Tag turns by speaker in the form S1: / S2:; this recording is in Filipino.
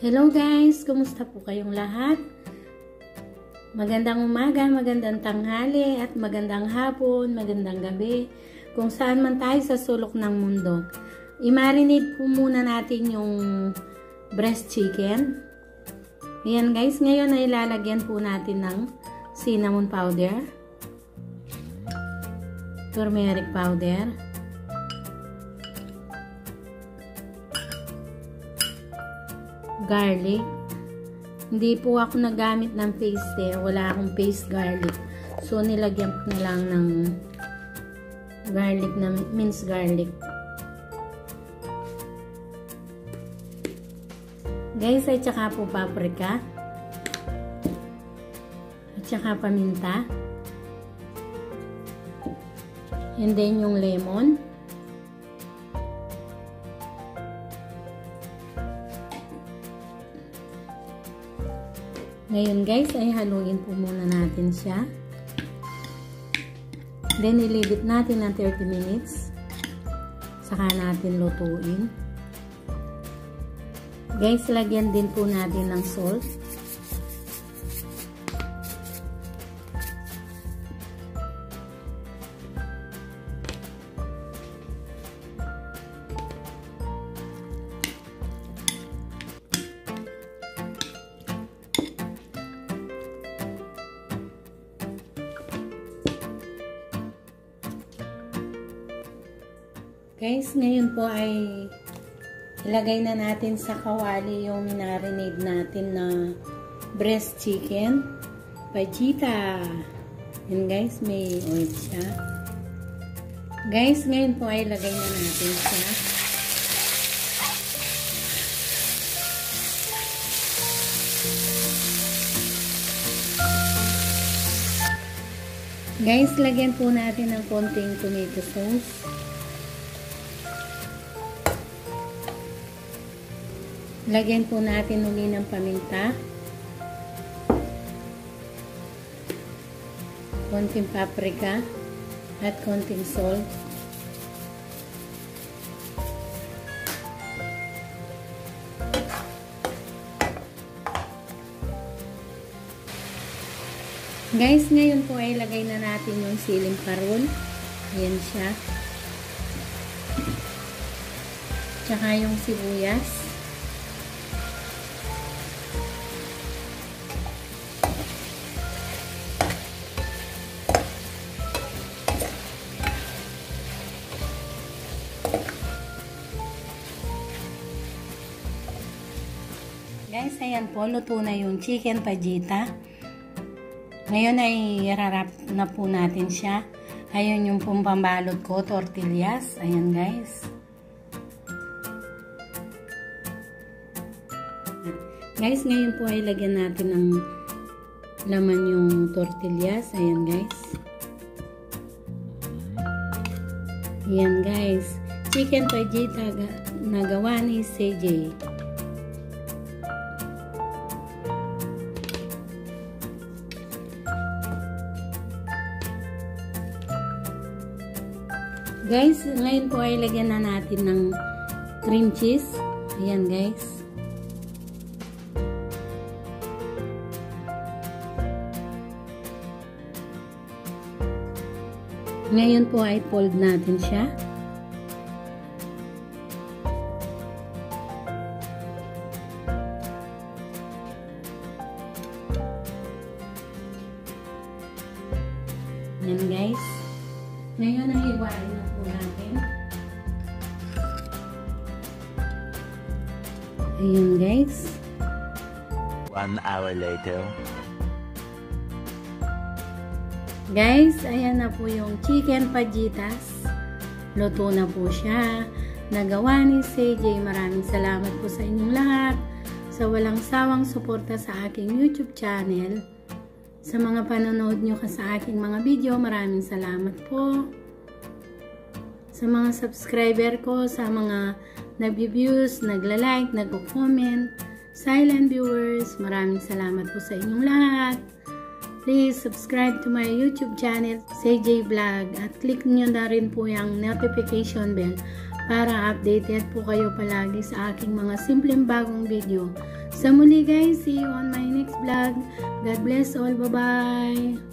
S1: Hello guys! Kumusta po kayong lahat? Magandang umaga, magandang tanghali, at magandang hapon, magandang gabi. Kung saan man tayo sa sulok ng mundo. I-marinate po muna natin yung breast chicken. Ayan guys, ngayon ay ilalagyan po natin ng cinnamon powder, turmeric powder, garlic. Hindi po ako nagamit ng paste wala akong paste garlic. So nilagyan ko na lang ng garlic, na minced garlic. Guys, ay tsaka po paprika. At tsaka paminta. And then yung lemon. Ngayon guys, ay haluin po muna natin siya. Then, ilibit natin ng 30 minutes. Saka natin lutuin. Guys, lagyan din po natin ng salt. Guys, ngayon po ay ilagay na natin sa kawali yung minarinade natin na breast chicken fajita. Yan guys, may oil siya. Guys, ngayon po ay ilagay na natin siya. Guys, lagyan po natin ng konting tomato sauce. Lagyan po natin uli ng paminta, konting paprika, at konting salt. Guys, ngayon po ay lagay na natin yung siling parol. Ayan siya. Tsaka yung sibuyas. Guys, ayan po, luto na yung chicken fajita. Ngayon ay irarap na po natin siya. Ayun yung pambalot ko, tortillas. Ayan guys. Guys, ngayon po ay lagyan natin ng laman yung tortillas. Ayan guys. Ayan guys. Chicken fajita na gawa ni sayj. Guys, ngayon po ay lagyan na natin ng cream cheese. Ayan guys. Ngayon po ay fold natin siya. Ayan guys. Ngayon ay hiwain na po natin. Ayan guys.
S2: 1 hour later.
S1: Guys, ayan na po yung chicken fajitas. Luto na po siya. Nagawa ni sayj. Maraming salamat po sa inyong lahat. Sa walang sawang suporta sa aking YouTube channel. Sa mga panonood nyo sa aking mga video, maraming salamat po. Sa mga subscriber ko, sa mga nag-views, nagla-like, nag-comment, silent viewers, maraming salamat po sa inyong lahat. Please subscribe to my YouTube channel, sayj Vlog, at click nyo na rin po yung notification bell para updated po kayo palagi sa aking mga simpleng bagong video Sa muli guys, see you on my next vlog. God bless all. Bye-bye!